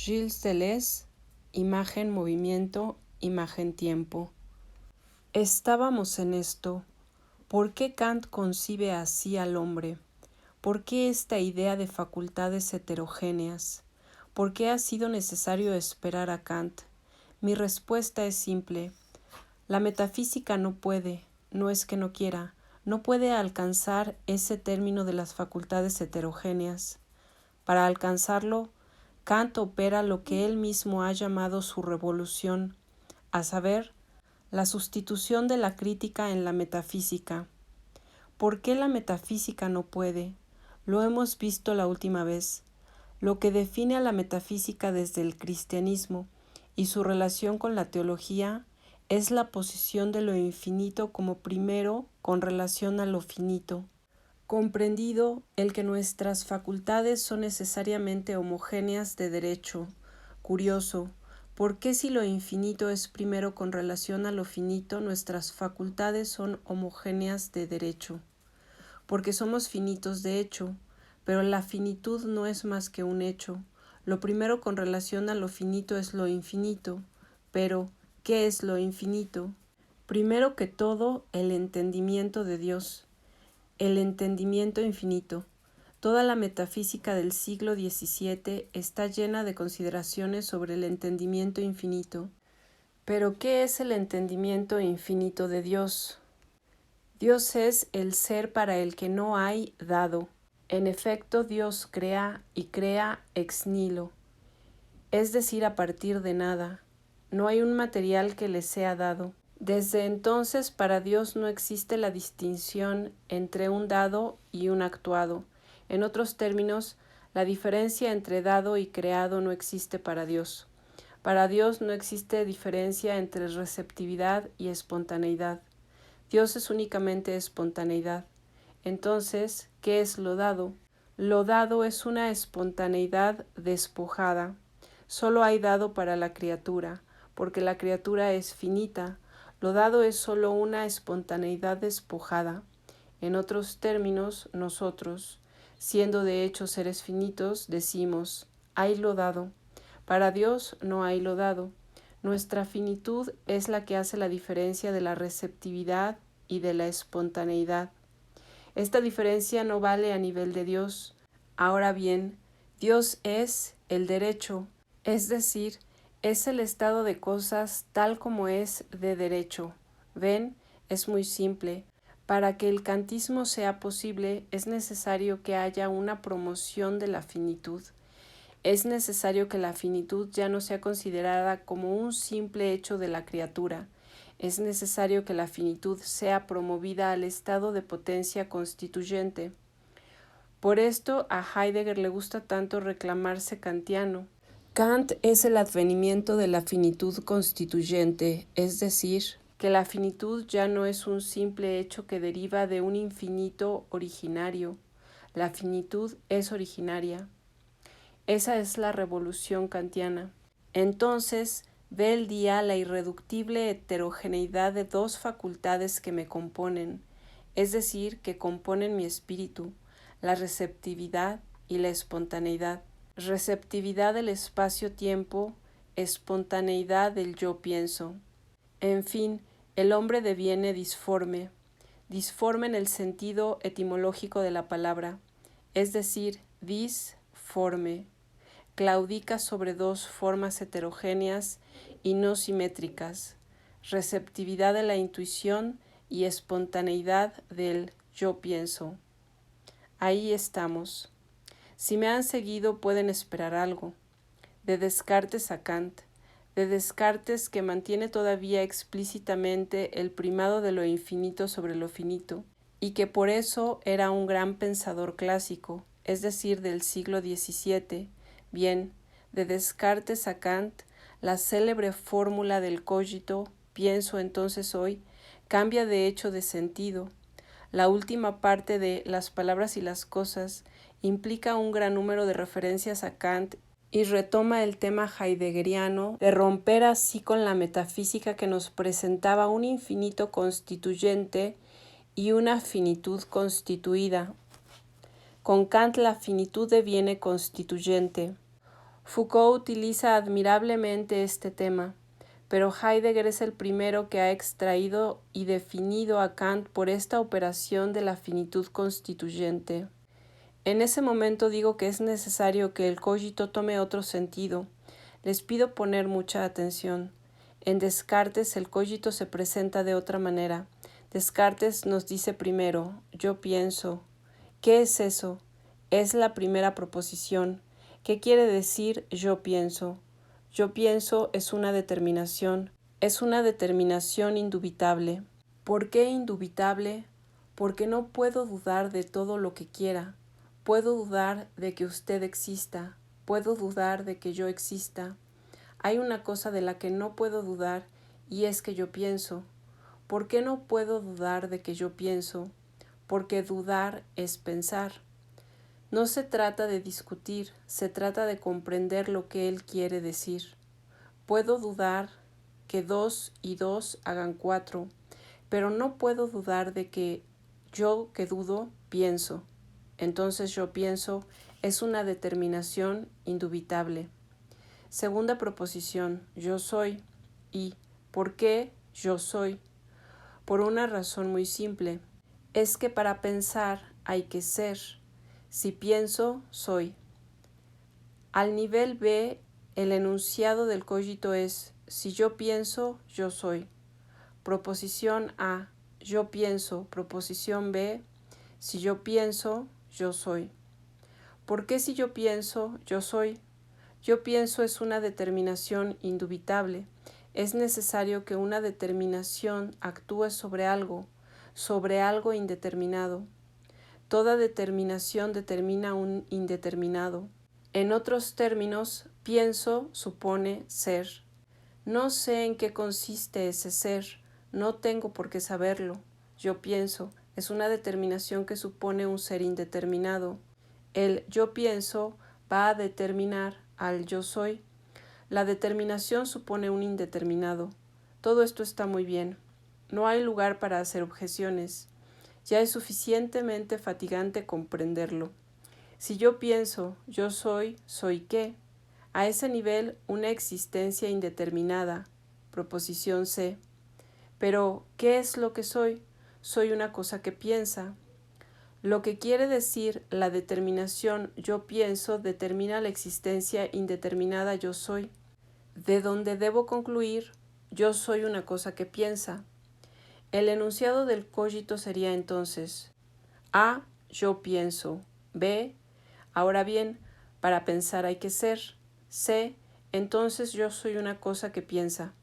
Gilles Deleuze, imagen, movimiento, imagen-tiempo. Estábamos en esto. ¿Por qué Kant concibe así al hombre? ¿Por qué esta idea de facultades heterogéneas? ¿Por qué ha sido necesario esperar a Kant? Mi respuesta es simple. La metafísica no puede, no es que no quiera, no puede alcanzar ese término de las facultades heterogéneas. Para alcanzarlo, Kant opera lo que él mismo ha llamado su revolución, a saber, la sustitución de la crítica en la metafísica. ¿Por qué la metafísica no puede? Lo hemos visto la última vez. Lo que define a la metafísica desde el cristianismo y su relación con la teología es la posición de lo infinito como primero con relación a lo finito. Comprendido el que nuestras facultades son necesariamente homogéneas de derecho. Curioso, ¿por qué si lo infinito es primero con relación a lo finito, nuestras facultades son homogéneas de derecho? Porque somos finitos de hecho, pero la finitud no es más que un hecho. Lo primero con relación a lo finito es lo infinito, pero ¿qué es lo infinito? Primero que todo, el entendimiento de Dios. El entendimiento infinito. Toda la metafísica del siglo XVII está llena de consideraciones sobre el entendimiento infinito. Pero, ¿qué es el entendimiento infinito de Dios? Dios es el ser para el que no hay dado. En efecto, Dios crea y crea ex nihilo, es decir, a partir de nada. No hay un material que le sea dado. Desde entonces para Dios no existe la distinción entre un dado y un actuado. En otros términos, la diferencia entre dado y creado no existe para Dios. Para Dios no existe diferencia entre receptividad y espontaneidad. Dios es únicamente espontaneidad. Entonces, ¿qué es lo dado? Lo dado es una espontaneidad despojada. Solo hay dado para la criatura, porque la criatura es finita. Lo dado es solo una espontaneidad despojada. En otros términos, nosotros, siendo de hecho seres finitos, decimos, hay lo dado. Para Dios no hay lo dado. Nuestra finitud es la que hace la diferencia de la receptividad y de la espontaneidad. Esta diferencia no vale a nivel de Dios. Ahora bien, Dios es el derecho, es decir, es el estado de cosas tal como es de derecho. ¿Ven? Es muy simple. Para que el kantismo sea posible, es necesario que haya una promoción de la finitud. Es necesario que la finitud ya no sea considerada como un simple hecho de la criatura. Es necesario que la finitud sea promovida al estado de potencia constituyente. Por esto a Heidegger le gusta tanto reclamarse kantiano. Kant es el advenimiento de la finitud constituyente, es decir, que la finitud ya no es un simple hecho que deriva de un infinito originario. La finitud es originaria. Esa es la revolución kantiana. Entonces ve el día la irreductible heterogeneidad de dos facultades que me componen, es decir, que componen mi espíritu, la receptividad y la espontaneidad. Receptividad del espacio-tiempo, espontaneidad del yo pienso. En fin, el hombre deviene disforme, disforme en el sentido etimológico de la palabra, es decir, disforme. Claudica sobre dos formas heterogéneas y no simétricas, receptividad de la intuición y espontaneidad del yo pienso. Ahí estamos. Si me han seguido pueden esperar algo. De Descartes a Kant, de Descartes que mantiene todavía explícitamente el primado de lo infinito sobre lo finito, y que por eso era un gran pensador clásico, es decir, del siglo XVII. Bien, de Descartes a Kant, la célebre fórmula del cogito, pienso entonces hoy, cambia de hecho de sentido. La última parte de Las palabras y las cosas implica un gran número de referencias a Kant y retoma el tema heideggeriano de romper así con la metafísica que nos presentaba un infinito constituyente y una finitud constituida. Con Kant la finitud deviene constituyente. Foucault utiliza admirablemente este tema, pero Heidegger es el primero que ha extraído y definido a Kant por esta operación de la finitud constituyente. En ese momento digo que es necesario que el cogito tome otro sentido. Les pido poner mucha atención. En Descartes el cogito se presenta de otra manera. Descartes nos dice primero, yo pienso. ¿Qué es eso? Es la primera proposición. ¿Qué quiere decir yo pienso? Yo pienso es una determinación indubitable. ¿Por qué indubitable? Porque no puedo dudar de todo lo que quiera. Puedo dudar de que usted exista, puedo dudar de que yo exista. Hay una cosa de la que no puedo dudar y es que yo pienso. ¿Por qué no puedo dudar de que yo pienso? Porque dudar es pensar. No se trata de discutir, se trata de comprender lo que él quiere decir. Puedo dudar que 2 y 2 hagan 4, pero no puedo dudar de que yo que dudo pienso. Entonces yo pienso es una determinación indubitable. Segunda proposición, yo soy. ¿Y por qué yo soy? Por una razón muy simple. Es que para pensar hay que ser. Si pienso, soy. Al nivel B, el enunciado del cogito es, si yo pienso, yo soy. Proposición A, yo pienso. Proposición B, si yo pienso, yo soy. ¿Por qué si yo pienso, yo soy? Yo pienso es una determinación indubitable. Es necesario que una determinación actúe sobre algo indeterminado. Toda determinación determina un indeterminado. En otros términos, pienso supone ser. No sé en qué consiste ese ser, no tengo por qué saberlo. Yo pienso es una determinación que supone un ser indeterminado. El yo pienso va a determinar al yo soy. La determinación supone un indeterminado. Todo esto está muy bien. No hay lugar para hacer objeciones. Ya es suficientemente fatigante comprenderlo. Si yo pienso, yo soy, ¿soy qué? A ese nivel, una existencia indeterminada. Proposición C. Pero, ¿qué es lo que soy? Soy una cosa que piensa. Lo que quiere decir la determinación yo pienso determina la existencia indeterminada yo soy, de donde debo concluir yo soy una cosa que piensa. El enunciado del cogito sería entonces A, yo pienso. B, ahora bien, para pensar hay que ser. C, entonces yo soy una cosa que piensa.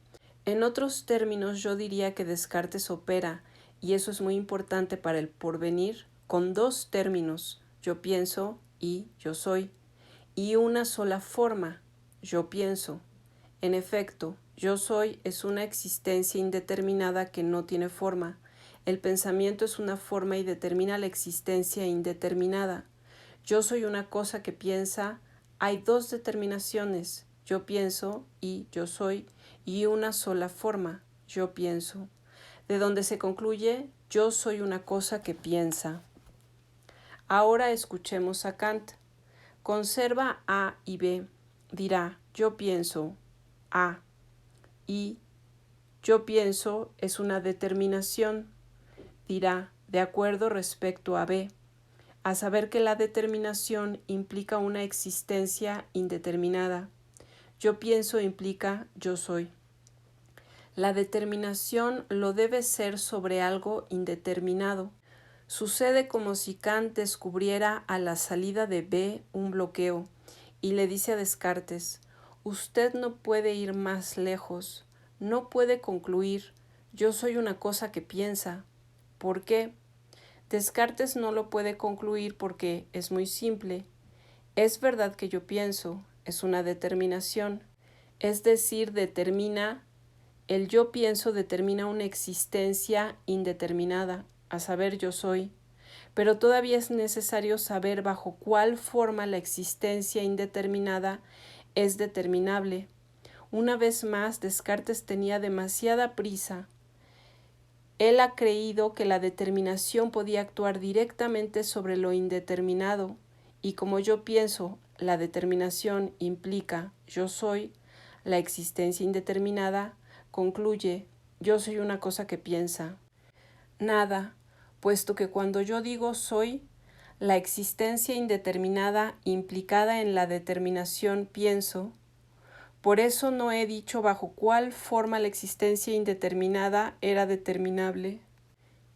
En otros términos, yo diría que Descartes opera, y eso es muy importante para el porvenir, con dos términos, yo pienso y yo soy, y una sola forma, yo pienso. En efecto, yo soy es una existencia indeterminada que no tiene forma. El pensamiento es una forma y determina la existencia indeterminada. Yo soy una cosa que piensa, hay dos determinaciones, yo pienso y yo soy, y una sola forma, yo pienso, de donde se concluye, yo soy una cosa que piensa. Ahora escuchemos a Kant. Conserva A y B. Dirá, yo pienso A y yo pienso es una determinación. Dirá, de acuerdo respecto a B, a saber que la determinación implica una existencia indeterminada. Yo pienso implica yo soy. La determinación lo debe ser sobre algo indeterminado. Sucede como si Kant descubriera a la salida de B un bloqueo y le dice a Descartes, usted no puede ir más lejos, no puede concluir, yo soy una cosa que piensa. ¿Por qué? Descartes no lo puede concluir porque es muy simple. Es verdad que yo pienso, es una determinación, es decir, el yo pienso determina una existencia indeterminada, a saber yo soy, pero todavía es necesario saber bajo cuál forma la existencia indeterminada es determinable. Una vez más, Descartes tenía demasiada prisa. Él ha creído que la determinación podía actuar directamente sobre lo indeterminado, y como yo pienso, la determinación implica yo soy, la existencia indeterminada concluye yo soy una cosa que piensa. Nada, puesto que cuando yo digo soy, la existencia indeterminada implicada en la determinación pienso, por eso no he dicho bajo cuál forma la existencia indeterminada era determinable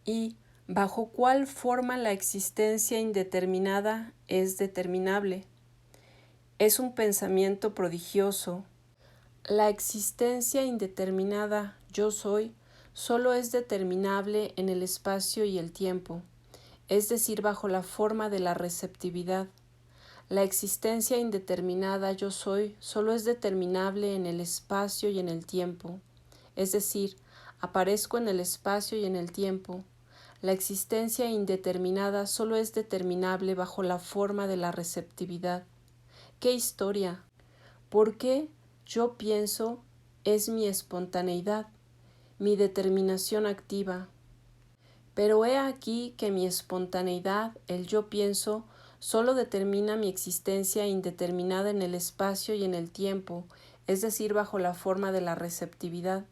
y bajo cuál forma la existencia indeterminada es determinable. Es un pensamiento prodigioso. La existencia indeterminada yo soy solo es determinable en el espacio y el tiempo, es decir, bajo la forma de la receptividad. La existencia indeterminada yo soy solo es determinable en el espacio y en el tiempo, es decir, aparezco en el espacio y en el tiempo. La existencia indeterminada solo es determinable bajo la forma de la receptividad. ¡Qué historia! ¿Por qué yo pienso es mi espontaneidad, mi determinación activa? Pero he aquí que mi espontaneidad, el yo pienso, solo determina mi existencia indeterminada en el espacio y en el tiempo, es decir, bajo la forma de la receptividad.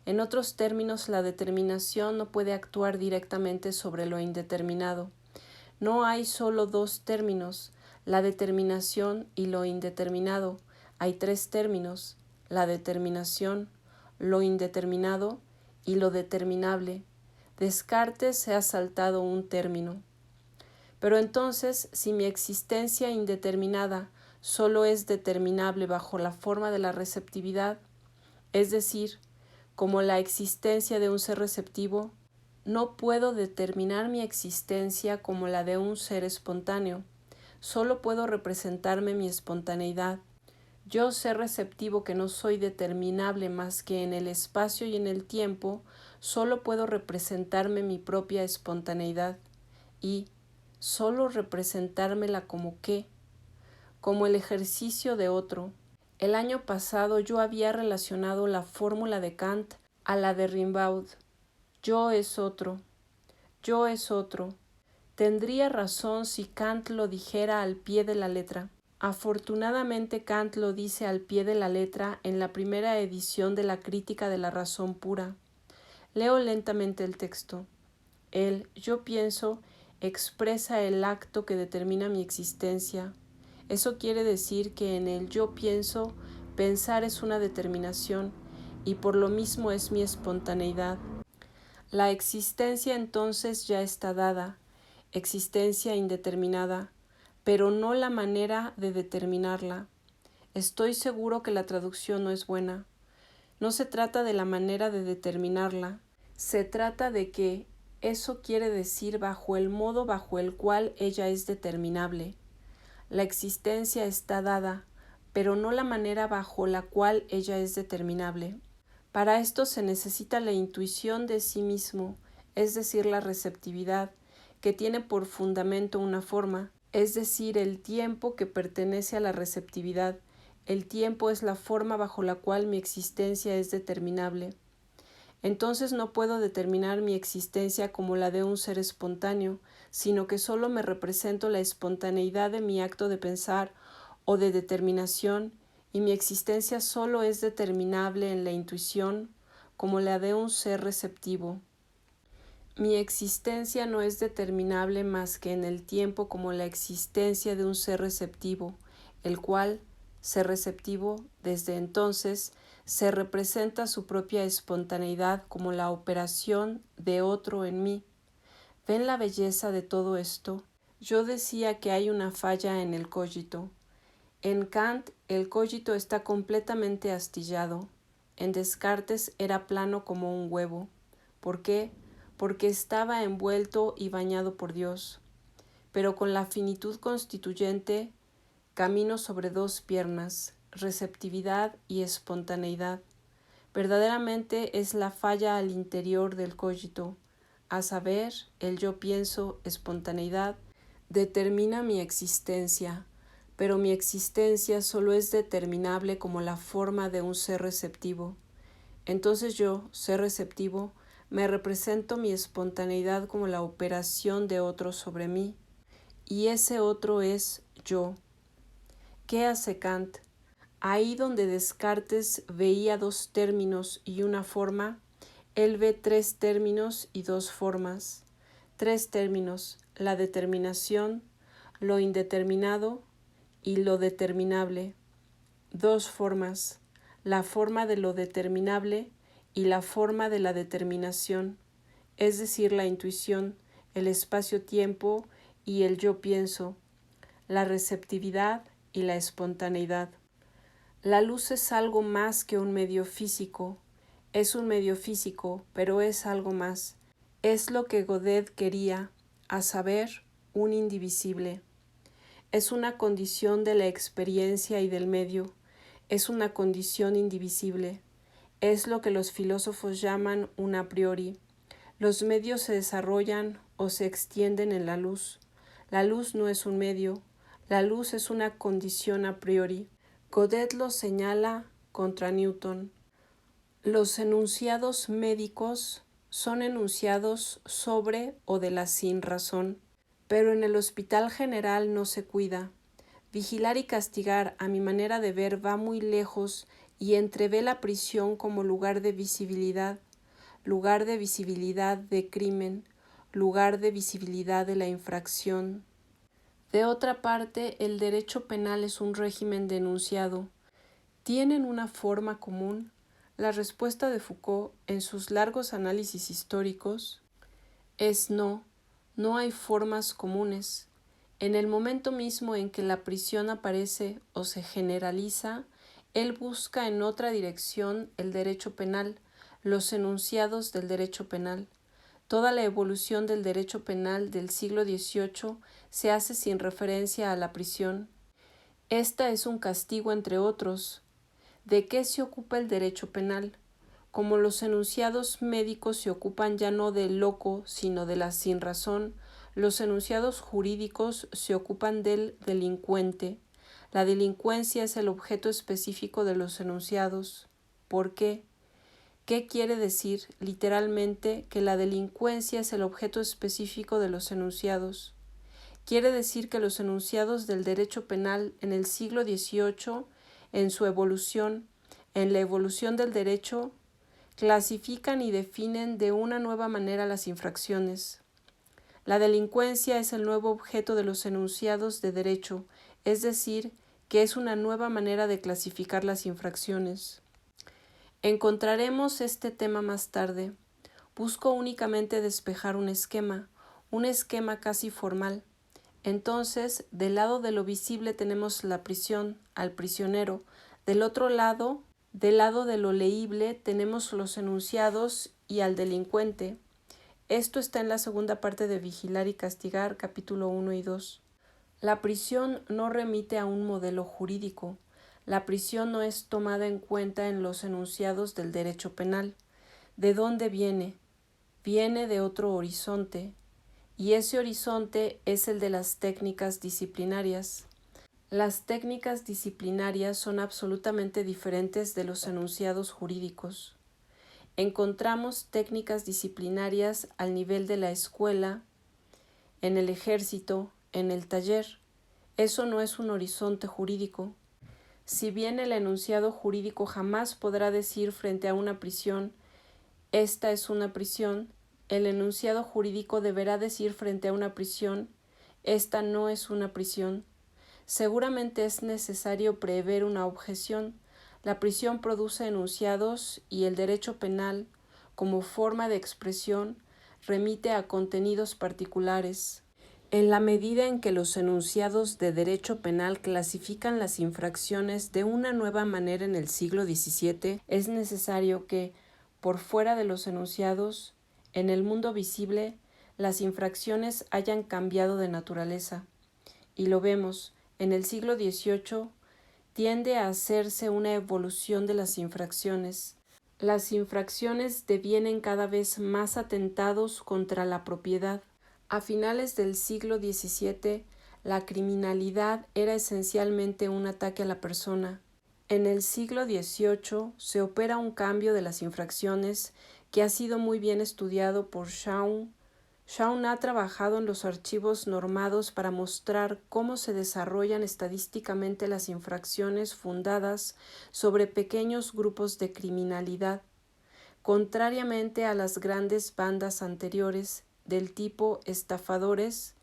En otros términos, la determinación no puede actuar directamente sobre lo indeterminado. No hay solo dos términos, la determinación y lo indeterminado. Hay tres términos, la determinación, lo indeterminado y lo determinable. Descartes se ha saltado un término. Pero entonces, si mi existencia indeterminada solo es determinable bajo la forma de la receptividad, es decir, como la existencia de un ser receptivo, no puedo determinar mi existencia como la de un ser espontáneo, solo puedo representarme mi espontaneidad. Yo, ser receptivo que no soy determinable más que en el espacio y en el tiempo, solo puedo representarme mi propia espontaneidad y solo representármela como qué, como el ejercicio de otro. El año pasado yo había relacionado la fórmula de Kant a la de Rimbaud. Yo es otro. Yo es otro. Tendría razón si Kant lo dijera al pie de la letra. Afortunadamente Kant lo dice al pie de la letra en la primera edición de la Crítica de la Razón Pura. Leo lentamente el texto. El yo pienso expresa el acto que determina mi existencia. Eso quiere decir que en el yo pienso, pensar es una determinación y por lo mismo es mi espontaneidad. La existencia entonces ya está dada, existencia indeterminada, pero no la manera de determinarla. Estoy seguro que la traducción no es buena. No se trata de la manera de determinarla, se trata de que eso quiere decir bajo el modo bajo el cual ella es determinable. La existencia está dada, pero no la manera bajo la cual ella es determinable. Para esto se necesita la intuición de sí mismo, es decir, la receptividad, que tiene por fundamento una forma, es decir, el tiempo que pertenece a la receptividad. El tiempo es la forma bajo la cual mi existencia es determinable. Entonces no puedo determinar mi existencia como la de un ser espontáneo, sino que solo me represento la espontaneidad de mi acto de pensar o de determinación, y mi existencia solo es determinable en la intuición como la de un ser receptivo. Mi existencia no es determinable más que en el tiempo como la existencia de un ser receptivo, el cual, ser receptivo, desde entonces, se representa su propia espontaneidad como la operación de otro en mí. ¿Ven la belleza de todo esto? Yo decía que hay una falla en el cogito. En Kant el cogito está completamente astillado. En Descartes era plano como un huevo. ¿Por qué? Porque estaba envuelto y bañado por Dios. Pero con la finitud constituyente, camino sobre dos piernas, receptividad y espontaneidad. Verdaderamente es la falla al interior del cogito, a saber, el yo pienso, espontaneidad, determina mi existencia, pero mi existencia solo es determinable como la forma de un ser receptivo. Entonces yo, ser receptivo, me represento mi espontaneidad como la operación de otro sobre mí, y ese otro es yo. ¿Qué hace Kant? Ahí donde Descartes veía dos términos y una forma, él ve tres términos y dos formas. Tres términos: la determinación, lo indeterminado y lo determinable. Dos formas: la forma de lo determinable y la forma de la determinación, es decir, la intuición, el espacio-tiempo y el yo pienso, la receptividad y la espontaneidad. La luz es algo más que un medio físico. Es un medio físico, pero es algo más. Es lo que Godet quería, a saber, un indivisible. Es una condición de la experiencia y del medio. Es una condición indivisible. Es lo que los filósofos llaman un a priori. Los medios se desarrollan o se extienden en la luz. La luz no es un medio. La luz es una condición a priori. Godet lo señala contra Newton. Los enunciados médicos son enunciados sobre o de la sinrazón, pero en el hospital general no se cuida. Vigilar y castigar, a mi manera de ver, va muy lejos y entrevé la prisión como lugar de visibilidad de crimen, lugar de visibilidad de la infracción. De otra parte, el derecho penal es un régimen de enunciado. ¿Tienen una forma común? La respuesta de Foucault, en sus largos análisis históricos, es no, no hay formas comunes. En el momento mismo en que la prisión aparece o se generaliza, él busca en otra dirección el derecho penal, los enunciados del derecho penal. Toda la evolución del derecho penal del siglo XVIII se hace sin referencia a la prisión. Esta es un castigo entre otros. ¿De qué se ocupa el derecho penal? Como los enunciados médicos se ocupan ya no del loco, sino de la sinrazón, los enunciados jurídicos se ocupan del delincuente. La delincuencia es el objeto específico de los enunciados. ¿Por qué? ¿Qué quiere decir literalmente que la delincuencia es el objeto específico de los enunciados? Quiere decir que los enunciados del derecho penal en el siglo XVIII, en su evolución, en la evolución del derecho, clasifican y definen de una nueva manera las infracciones. La delincuencia es el nuevo objeto de los enunciados de derecho, es decir, que es una nueva manera de clasificar las infracciones. Encontraremos este tema más tarde. Busco únicamente despejar un esquema casi formal. Entonces, del lado de lo visible tenemos la prisión, al prisionero. Del otro lado, del lado de lo leíble, tenemos los enunciados y al delincuente. Esto está en la segunda parte de Vigilar y Castigar, capítulo 1 y 2. La prisión no remite a un modelo jurídico. La prisión no es tomada en cuenta en los enunciados del derecho penal. ¿De dónde viene? Viene de otro horizonte, y ese horizonte es el de las técnicas disciplinarias. Las técnicas disciplinarias son absolutamente diferentes de los enunciados jurídicos. Encontramos técnicas disciplinarias al nivel de la escuela, en el ejército, en el taller. Eso no es un horizonte jurídico. Si bien el enunciado jurídico jamás podrá decir frente a una prisión, esta es una prisión, el enunciado jurídico deberá decir frente a una prisión, esta no es una prisión. Seguramente es necesario prever una objeción. La prisión produce enunciados y el derecho penal, como forma de expresión, remite a contenidos particulares. En la medida en que los enunciados de derecho penal clasifican las infracciones de una nueva manera en el siglo XVII, es necesario que, por fuera de los enunciados, en el mundo visible, las infracciones hayan cambiado de naturaleza. Y lo vemos, en el siglo XVIII tiende a hacerse una evolución de las infracciones. Las infracciones devienen cada vez más atentados contra la propiedad. A finales del siglo XVII, la criminalidad era esencialmente un ataque a la persona. En el siglo XVIII se opera un cambio de las infracciones que ha sido muy bien estudiado por Shaw, Shaun ha trabajado en los archivos normados para mostrar cómo se desarrollan estadísticamente las infracciones fundadas sobre pequeños grupos de criminalidad, contrariamente a las grandes bandas anteriores del tipo estafadores,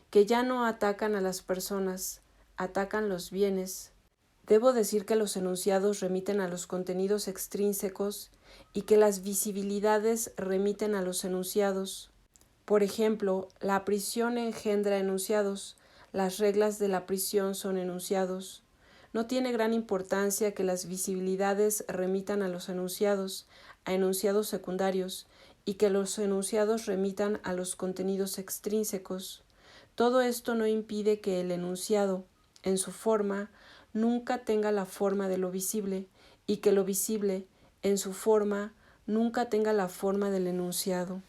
que ya no atacan a las personas, atacan los bienes. Debo decir que los enunciados remiten a los contenidos extrínsecos y que las visibilidades remiten a los enunciados. Por ejemplo, la prisión engendra enunciados, las reglas de la prisión son enunciados. No tiene gran importancia que las visibilidades remitan a los enunciados, a enunciados secundarios, y que los enunciados remitan a los contenidos extrínsecos. Todo esto no impide que el enunciado, en su forma, nunca tenga la forma de lo visible, y que lo visible, en su forma, nunca tenga la forma del enunciado.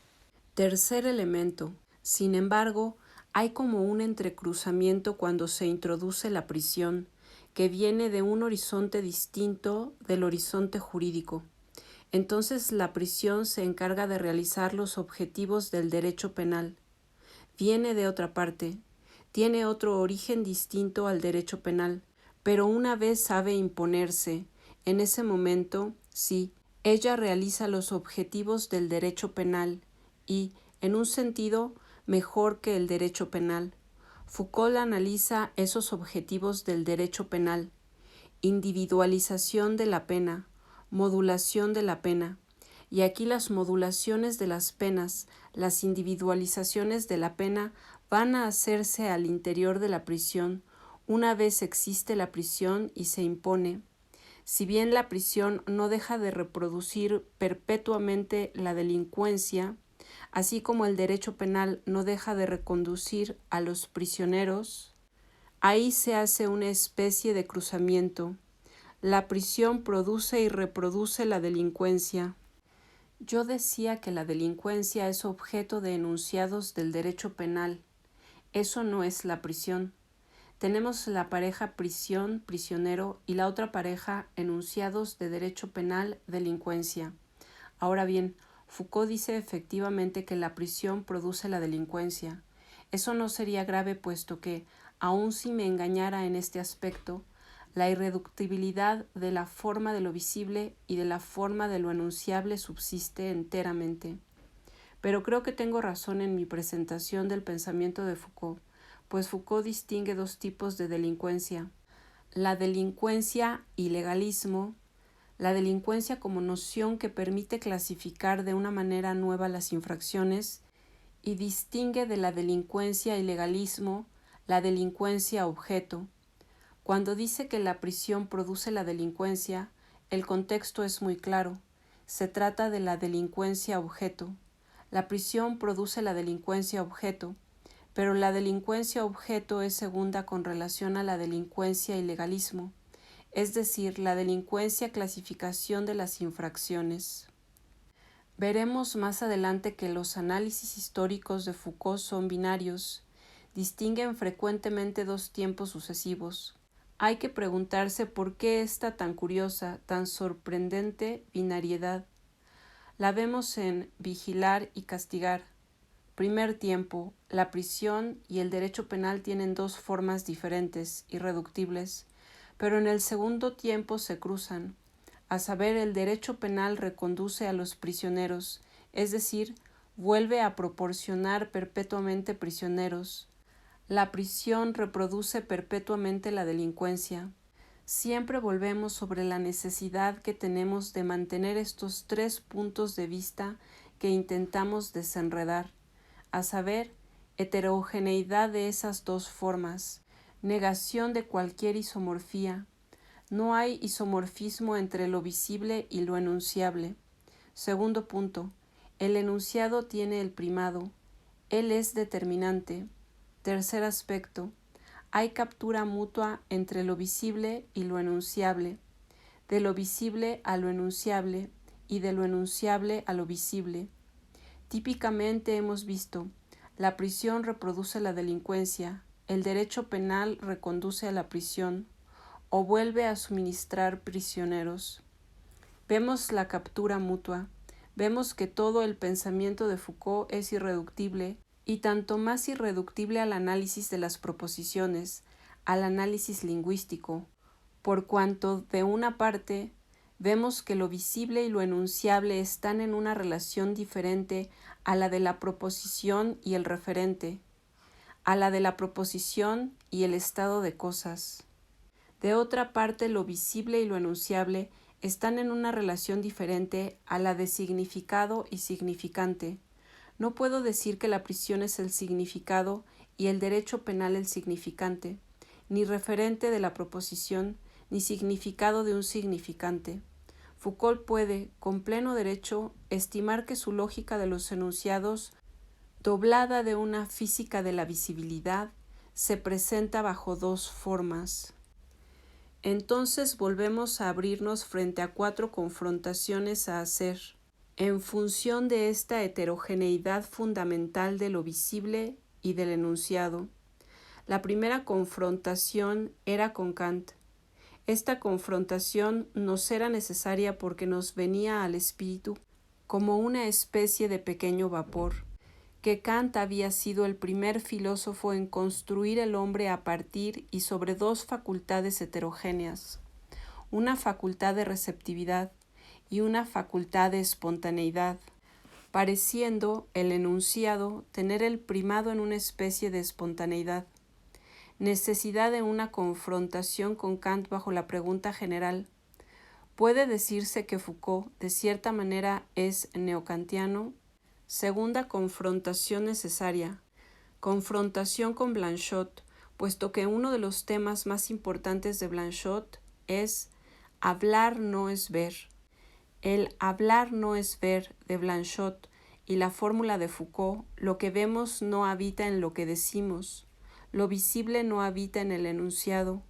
Tercer elemento. Sin embargo, hay como un entrecruzamiento cuando se introduce la prisión, que viene de un horizonte distinto del horizonte jurídico. Entonces la prisión se encarga de realizar los objetivos del derecho penal. Viene de otra parte, tiene otro origen distinto al derecho penal, pero una vez sabe imponerse, en ese momento, sí, ella realiza los objetivos del derecho penal y, en un sentido, mejor que el derecho penal. Foucault analiza esos objetivos del derecho penal: individualización de la pena, modulación de la pena. Y aquí las modulaciones de las penas, las individualizaciones de la pena van a hacerse al interior de la prisión, una vez existe la prisión y se impone. Si bien la prisión no deja de reproducir perpetuamente la delincuencia, así como el derecho penal no deja de reconducir a los prisioneros, ahí se hace una especie de cruzamiento. La prisión produce y reproduce la delincuencia. Yo decía que la delincuencia es objeto de enunciados del derecho penal. Eso no es la prisión. Tenemos la pareja prisión-prisionero y la otra pareja enunciados de derecho penal delincuencia. Ahora bien, Foucault dice efectivamente que la prisión produce la delincuencia. Eso no sería grave puesto que, aun si me engañara en este aspecto, la irreductibilidad de la forma de lo visible y de la forma de lo enunciable subsiste enteramente. Pero creo que tengo razón en mi presentación del pensamiento de Foucault, pues Foucault distingue dos tipos de delincuencia: la delincuencia y legalismo, la delincuencia como noción que permite clasificar de una manera nueva las infracciones, y distingue de la delincuencia y legalismo la delincuencia objeto. Cuando dice que la prisión produce la delincuencia, el contexto es muy claro. Se trata de la delincuencia objeto. La prisión produce la delincuencia objeto, pero la delincuencia objeto es segunda con relación a la delincuencia y legalismo, es decir, la delincuencia clasificación de las infracciones. Veremos más adelante que los análisis históricos de Foucault son binarios, distinguen frecuentemente dos tiempos sucesivos. Hay que preguntarse por qué esta tan curiosa, tan sorprendente binariedad. La vemos en Vigilar y castigar. Primer tiempo, la prisión y el derecho penal tienen dos formas diferentes, irreductibles, pero en el segundo tiempo se cruzan. A saber, el derecho penal reconduce a los prisioneros, es decir, vuelve a proporcionar perpetuamente prisioneros. La prisión reproduce perpetuamente la delincuencia. Siempre volvemos sobre la necesidad que tenemos de mantener estos tres puntos de vista que intentamos desenredar, a saber, heterogeneidad de esas dos formas, negación de cualquier isomorfía. No hay isomorfismo entre lo visible y lo enunciable. Segundo punto, el enunciado tiene el primado. Él es determinante. Tercer aspecto, hay captura mutua entre lo visible y lo enunciable, de lo visible a lo enunciable y de lo enunciable a lo visible. Típicamente hemos visto, la prisión reproduce la delincuencia, el derecho penal reconduce a la prisión o vuelve a suministrar prisioneros. Vemos la captura mutua, vemos que todo el pensamiento de Foucault es irreductible, y tanto más irreductible al análisis de las proposiciones, al análisis lingüístico, por cuanto, de una parte, vemos que lo visible y lo enunciable están en una relación diferente a la de la proposición y el referente, a la de la proposición y el estado de cosas. De otra parte, lo visible y lo enunciable están en una relación diferente a la de significado y significante. No puedo decir que la prisión es el significado y el derecho penal el significante, ni referente de la proposición, ni significado de un significante. Foucault puede, con pleno derecho, estimar que su lógica de los enunciados, doblada de una física de la visibilidad, se presenta bajo dos formas. Entonces volvemos a abrirnos frente a cuatro confrontaciones a hacer, en función de esta heterogeneidad fundamental de lo visible y del enunciado. La primera confrontación era con Kant. Esta confrontación nos era necesaria porque nos venía al espíritu como una especie de pequeño vapor, que Kant había sido el primer filósofo en construir el hombre a partir y sobre dos facultades heterogéneas, una facultad de receptividad y una facultad de espontaneidad, pareciendo el enunciado tener el primado en una especie de espontaneidad. Necesidad de una confrontación con Kant bajo la pregunta general. ¿Puede decirse que Foucault, de cierta manera, es neokantiano? Segunda confrontación necesaria. Confrontación con Blanchot, puesto que uno de los temas más importantes de Blanchot es hablar no es ver. El hablar no es ver de Blanchot y la fórmula de Foucault, lo que vemos no habita en lo que decimos, lo visible no habita en el enunciado.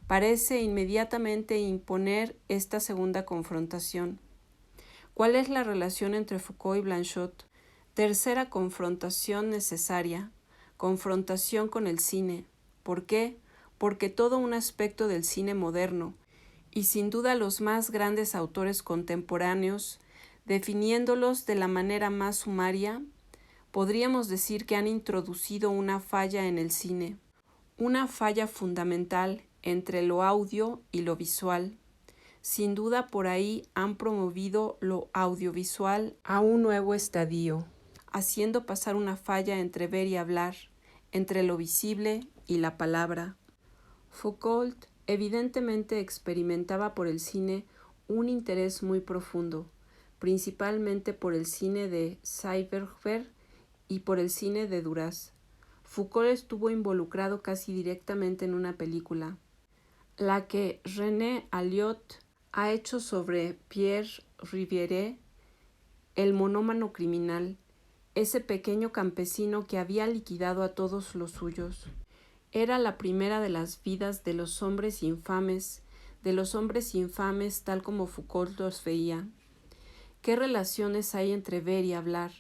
Parece inmediatamente imponer esta segunda confrontación. ¿Cuál es la relación entre Foucault y Blanchot? Tercera confrontación necesaria, confrontación con el cine. ¿Por qué? Porque todo un aspecto del cine moderno, y sin duda los más grandes autores contemporáneos, definiéndolos de la manera más sumaria, podríamos decir que han introducido una falla en el cine, una falla fundamental entre lo audio y lo visual. Sin duda por ahí han promovido lo audiovisual a un nuevo estadio, haciendo pasar una falla entre ver y hablar, entre lo visible y la palabra. Foucault evidentemente experimentaba por el cine un interés muy profundo, principalmente por el cine de Seyfertberg y por el cine de Duras. Foucault estuvo involucrado casi directamente en una película, la que René Alliot ha hecho sobre Pierre Riviere, el monómano criminal, ese pequeño campesino que había liquidado a todos los suyos. Era la primera de las vidas de los hombres infames tal como Foucault los veía. ¿Qué relaciones hay entre ver y hablar?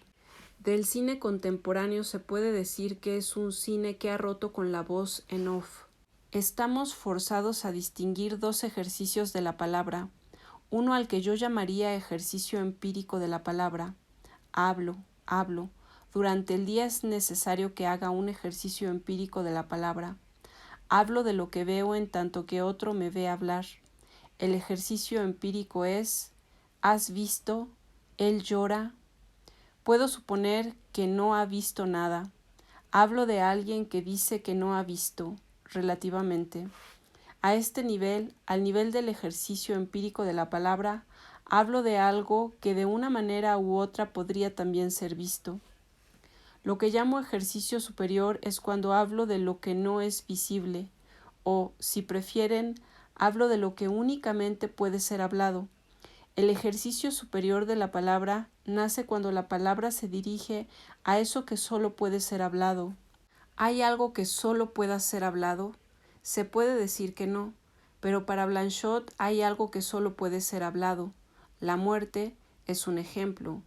Del cine contemporáneo se puede decir que es un cine que ha roto con la voz en off. Estamos forzados a distinguir dos ejercicios de la palabra, uno al que yo llamaría ejercicio empírico de la palabra. Hablo. Durante el día es necesario que haga un ejercicio empírico de la palabra. Hablo de lo que veo en tanto que otro me ve hablar. El ejercicio empírico es, ¿has visto? Él llora. Puedo suponer que no ha visto nada. Hablo de alguien que dice que no ha visto, relativamente. A este nivel, al nivel del ejercicio empírico de la palabra, hablo de algo que de una manera u otra podría también ser visto. Lo que llamo ejercicio superior es cuando hablo de lo que no es visible, o, si prefieren, hablo de lo que únicamente puede ser hablado. El ejercicio superior de la palabra nace cuando la palabra se dirige a eso que solo puede ser hablado. ¿Hay algo que solo pueda ser hablado? Se puede decir que no, pero para Blanchot hay algo que solo puede ser hablado. La muerte es un ejemplo.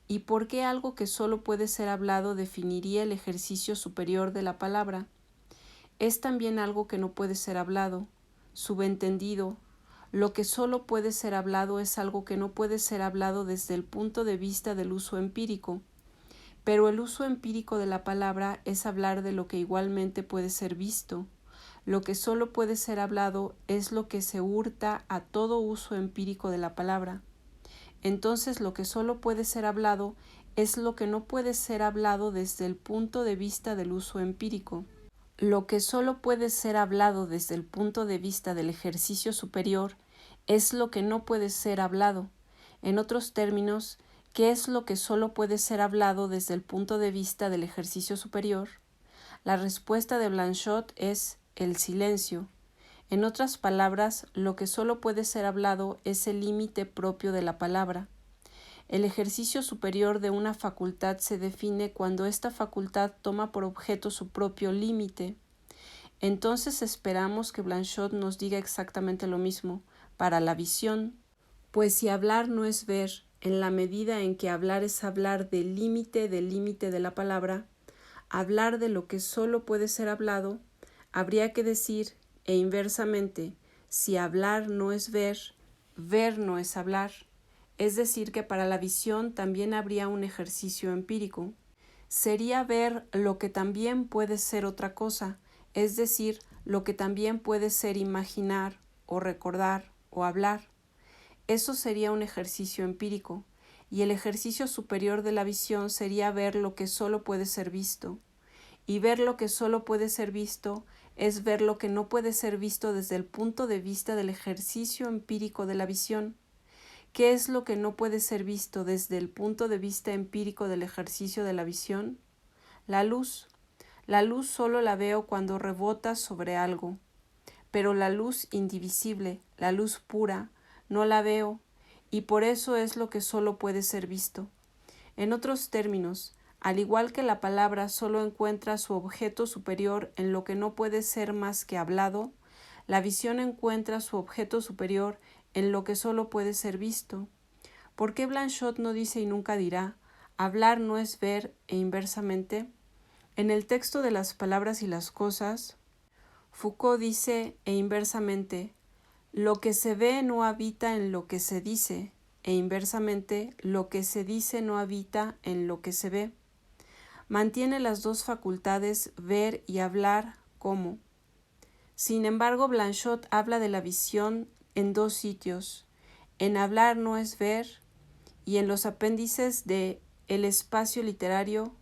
¿Y por qué algo que solo puede ser hablado definiría el ejercicio superior de la palabra? Es también algo que no puede ser hablado, subentendido. Lo que solo puede ser hablado es algo que no puede ser hablado desde el punto de vista del uso empírico, pero el uso empírico de la palabra es hablar de lo que igualmente puede ser visto. Lo que solo puede ser hablado es lo que se hurta a todo uso empírico de la palabra. Entonces lo que solo puede ser hablado es lo que no puede ser hablado desde el punto de vista del uso empírico. Lo que solo puede ser hablado desde el punto de vista del ejercicio superior es lo que no puede ser hablado. En otros términos, ¿qué es lo que solo puede ser hablado desde el punto de vista del ejercicio superior? La respuesta de Blanchot es el silencio. En otras palabras, lo que solo puede ser hablado es el límite propio de la palabra. El ejercicio superior de una facultad se define cuando esta facultad toma por objeto su propio límite. Entonces esperamos que Blanchot nos diga exactamente lo mismo para la visión, pues si hablar no es ver, en la medida en que hablar es hablar del límite de la palabra, hablar de lo que solo puede ser hablado, habría que decir, e inversamente, si hablar no es ver, ver no es hablar. Es decir, que para la visión también habría un ejercicio empírico. Sería ver lo que también puede ser otra cosa, es decir, lo que también puede ser imaginar o recordar o hablar. Eso sería un ejercicio empírico, y el ejercicio superior de la visión sería ver lo que solo puede ser visto. Y ver lo que solo puede ser visto es ver lo que no puede ser visto desde el punto de vista del ejercicio empírico de la visión. ¿Qué es lo que no puede ser visto desde el punto de vista empírico del ejercicio de la visión? La luz. La luz solo la veo cuando rebota sobre algo, pero la luz indivisible, la luz pura, no la veo, y por eso es lo que solo puede ser visto. En otros términos, al igual que la palabra solo encuentra su objeto superior en lo que no puede ser más que hablado, la visión encuentra su objeto superior en lo que solo puede ser visto. ¿Por qué Blanchot no dice y nunca dirá, hablar no es ver e inversamente? En el texto de las palabras y las cosas, Foucault dice e inversamente, lo que se ve no habita en lo que se dice, e inversamente, lo que se dice no habita en lo que se ve. Mantiene las dos facultades ver y hablar como. Sin embargo, Blanchot habla de la visión en dos sitios, en hablar no es ver y en los apéndices de El espacio literario,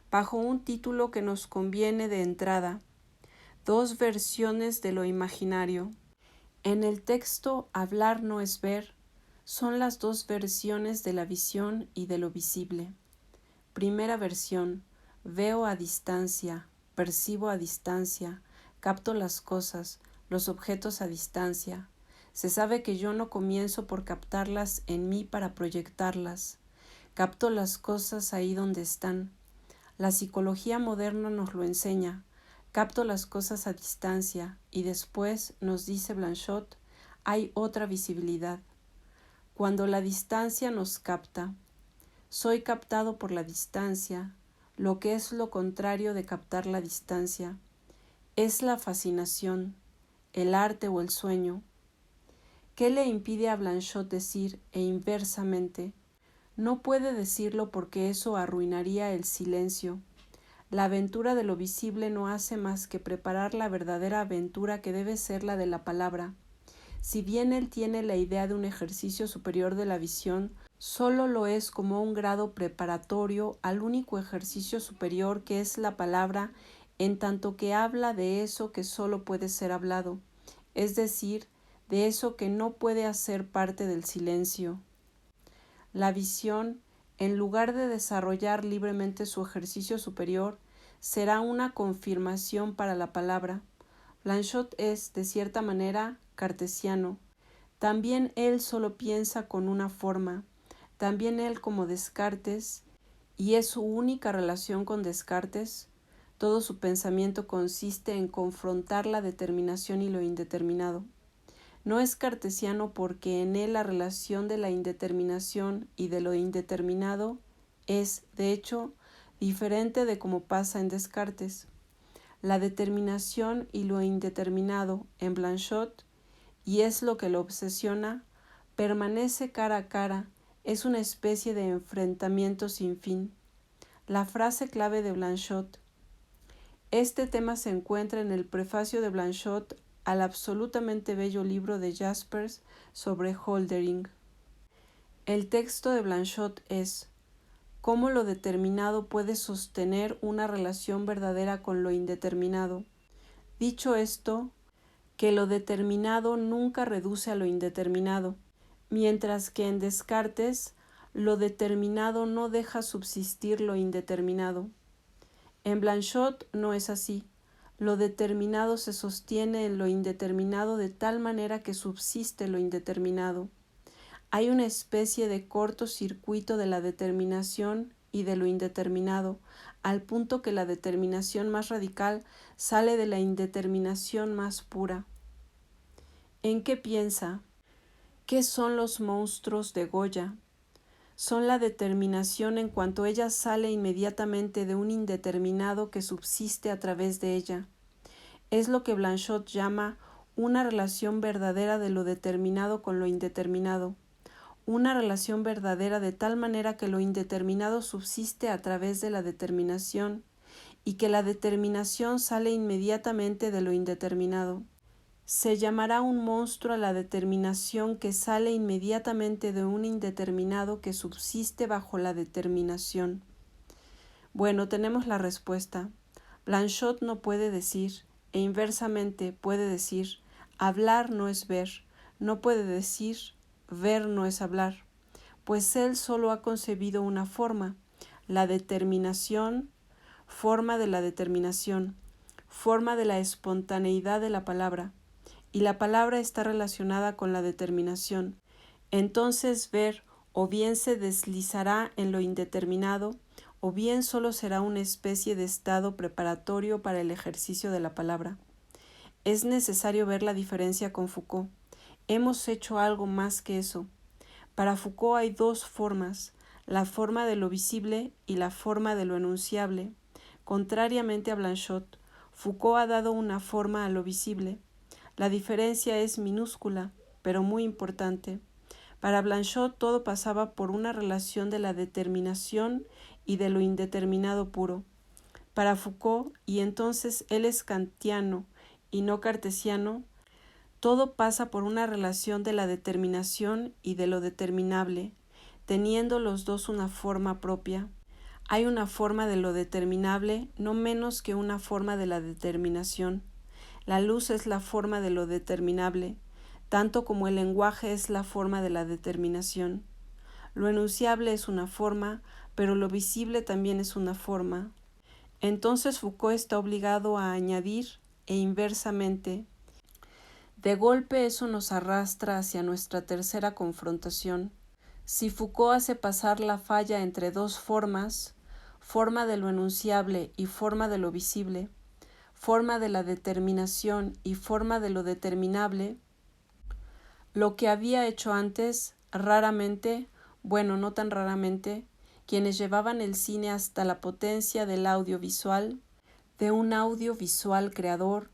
bajo un título que nos conviene de entrada, dos versiones de lo imaginario. En el texto hablar no es ver son las dos versiones de la visión y de lo visible. Primera versión, veo a distancia, percibo a distancia, capto las cosas, los objetos a distancia. Se sabe que yo no comienzo por captarlas en mí para proyectarlas. Capto las cosas ahí donde están. La psicología moderna nos lo enseña. Capto las cosas a distancia y después, nos dice Blanchot, hay otra visibilidad. Cuando la distancia nos capta, soy captado por la distancia, lo que es lo contrario de captar la distancia. Es la fascinación, el arte o el sueño. ¿Qué le impide a Blanchot decir, e inversamente? No puede decirlo porque eso arruinaría el silencio. La aventura de lo visible no hace más que preparar la verdadera aventura que debe ser la de la palabra. Si bien él tiene la idea de un ejercicio superior de la visión, solo lo es como un grado preparatorio al único ejercicio superior que es la palabra, en tanto que habla de eso que solo puede ser hablado, es decir, de eso que no puede hacer parte del silencio. La visión, en lugar de desarrollar libremente su ejercicio superior, será una confirmación para la palabra. Blanchot es, de cierta manera, cartesiano. También él solo piensa con una forma, también él como Descartes, y es su única relación con Descartes. Todo su pensamiento consiste en confrontar la determinación y lo indeterminado. No es cartesiano porque en él la relación de la indeterminación y de lo indeterminado es, de hecho, diferente de como pasa en Descartes. La determinación y lo indeterminado en Blanchot y es lo que lo obsesiona, permanece cara a cara, es una especie de enfrentamiento sin fin. La frase clave de Blanchot. Este tema se encuentra en el prefacio de Blanchot al absolutamente bello libro de Jaspers sobre Hölderlin. El texto de Blanchot es: ¿cómo lo determinado puede sostener una relación verdadera con lo indeterminado? Dicho esto, que lo determinado nunca reduce a lo indeterminado, mientras que en Descartes lo determinado no deja subsistir lo indeterminado. En Blanchot no es así. Lo determinado se sostiene en lo indeterminado de tal manera que subsiste lo indeterminado. Hay una especie de cortocircuito de la determinación y de lo indeterminado, al punto que la determinación más radical sale de la indeterminación más pura. ¿En qué piensa? ¿Qué son los monstruos de Goya? Son la determinación en cuanto ella sale inmediatamente de un indeterminado que subsiste a través de ella. Es lo que Blanchot llama una relación verdadera de lo determinado con lo indeterminado, una relación verdadera de tal manera que lo indeterminado subsiste a través de la determinación y que la determinación sale inmediatamente de lo indeterminado. Se llamará un monstruo a la determinación que sale inmediatamente de un indeterminado que subsiste bajo la determinación. Bueno, tenemos la respuesta. Blanchot no puede decir, e inversamente puede decir, hablar no es ver, no puede decir, ver no es hablar, pues él solo ha concebido una forma, la determinación, forma de la determinación, forma de la espontaneidad de la palabra, y la palabra está relacionada con la determinación. Entonces ver o bien se deslizará en lo indeterminado, o bien solo será una especie de estado preparatorio para el ejercicio de la palabra. Es necesario ver la diferencia con Foucault. Hemos hecho algo más que eso. Para Foucault hay dos formas, la forma de lo visible y la forma de lo enunciable. Contrariamente a Blanchot, Foucault ha dado una forma a lo visible. La diferencia es minúscula, pero muy importante. Para Blanchot todo pasaba por una relación de la determinación y de lo indeterminado puro. Para Foucault, y entonces él es kantiano y no cartesiano, todo pasa por una relación de la determinación y de lo determinable, teniendo los dos una forma propia. Hay una forma de lo determinable no menos que una forma de la determinación. La luz es la forma de lo determinable, tanto como el lenguaje es la forma de la determinación. Lo enunciable es una forma, pero lo visible también es una forma. Entonces Foucault está obligado a añadir, e inversamente. De golpe eso nos arrastra hacia nuestra tercera confrontación. Si Foucault hace pasar la falla entre dos formas, forma de lo enunciable y forma de lo visible, forma de la determinación y forma de lo determinable, lo que había hecho antes, raramente, bueno, no tan raramente, quienes llevaban el cine hasta la potencia del audiovisual, de un audiovisual creador,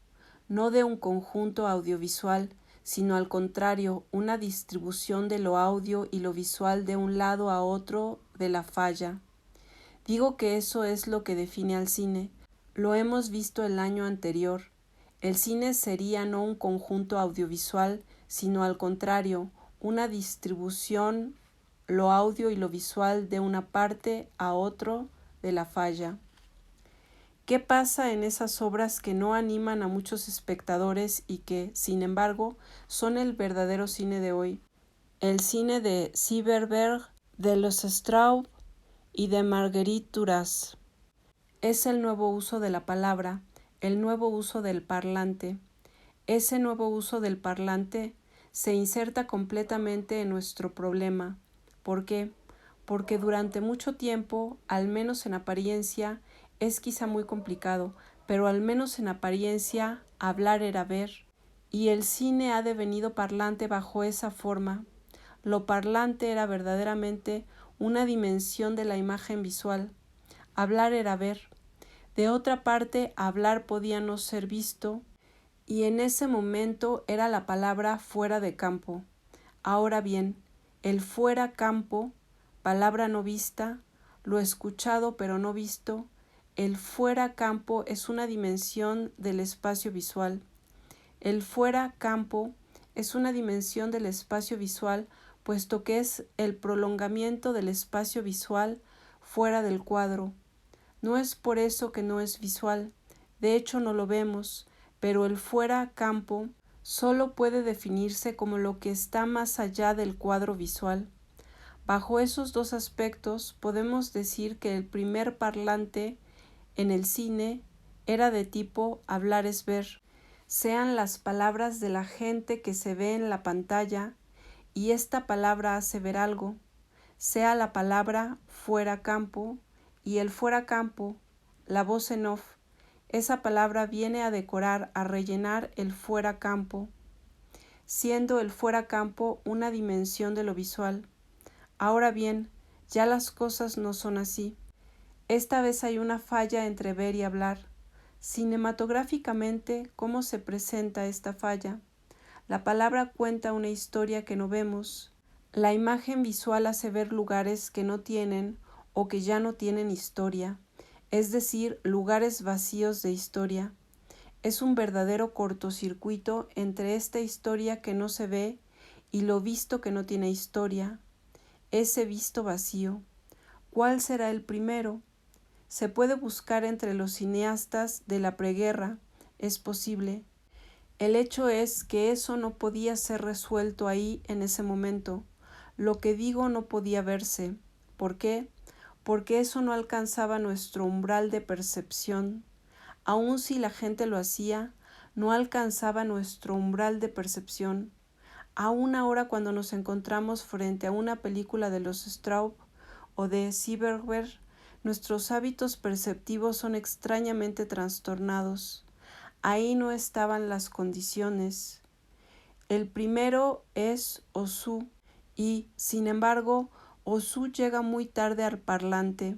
no de un conjunto audiovisual, sino al contrario, una distribución de lo audio y lo visual de un lado a otro de la falla. Digo que eso es lo que define al cine. Lo hemos visto el año anterior. El cine sería no un conjunto audiovisual, sino al contrario, una distribución, lo audio y lo visual de una parte a otro de la falla. ¿Qué pasa en esas obras que no animan a muchos espectadores y que, sin embargo, son el verdadero cine de hoy? El cine de Silverberg, de los Straub y de Marguerite Duras. Es el nuevo uso de la palabra, el nuevo uso del parlante. Ese nuevo uso del parlante se inserta completamente en nuestro problema. ¿Por qué? Porque durante mucho tiempo, al menos en apariencia, es quizá muy complicado, pero al menos en apariencia, hablar era ver, y el cine ha devenido parlante bajo esa forma. Lo parlante era verdaderamente una dimensión de la imagen visual. Hablar era ver. De otra parte, hablar podía no ser visto, y en ese momento era la palabra fuera de campo. Ahora bien, el fuera campo, palabra no vista, lo escuchado pero no visto, el fuera campo es una dimensión del espacio visual. El fuera campo es una dimensión del espacio visual, puesto que es el prolongamiento del espacio visual fuera del cuadro. No es por eso que no es visual, de hecho no lo vemos, pero el fuera campo solo puede definirse como lo que está más allá del cuadro visual. Bajo esos dos aspectos podemos decir que el primer parlante en el cine era de tipo hablar es ver, sean las palabras de la gente que se ve en la pantalla y esta palabra hace ver algo, sea la palabra fuera campo y el fuera campo, la voz en off, esa palabra viene a decorar, a rellenar el fuera campo, siendo el fuera campo una dimensión de lo visual. Ahora bien, ya las cosas no son así. Esta vez hay una falla entre ver y hablar. Cinematográficamente, ¿cómo se presenta esta falla? La palabra cuenta una historia que no vemos. La imagen visual hace ver lugares que no tienen o que ya no tienen historia, es decir, lugares vacíos de historia. Es un verdadero cortocircuito entre esta historia que no se ve y lo visto que no tiene historia, ese visto vacío. ¿Cuál será el primero? Se puede buscar entre los cineastas de la preguerra, es posible. El hecho es que eso no podía ser resuelto ahí en ese momento. Lo que digo no podía verse. ¿Por qué? Porque eso no alcanzaba nuestro umbral de percepción. Aun si la gente lo hacía, no alcanzaba nuestro umbral de percepción. Aún ahora cuando nos encontramos frente a una película de los Straub o de Sieberger, nuestros hábitos perceptivos son extrañamente trastornados. Ahí no estaban las condiciones. El primero es Osu y, sin embargo, Osu llega muy tarde al parlante.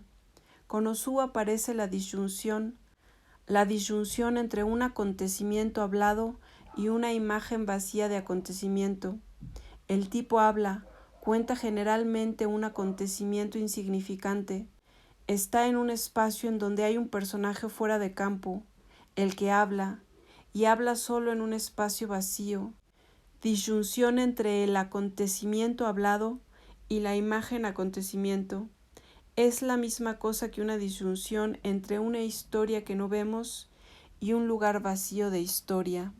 Con Osu aparece la disyunción entre un acontecimiento hablado y una imagen vacía de acontecimiento. El tipo habla, cuenta generalmente un acontecimiento insignificante. Está en un espacio en donde hay un personaje fuera de campo, el que habla, y habla solo en un espacio vacío. Disyunción entre el acontecimiento hablado y la imagen acontecimiento. Es la misma cosa que una disyunción entre una historia que no vemos y un lugar vacío de historia.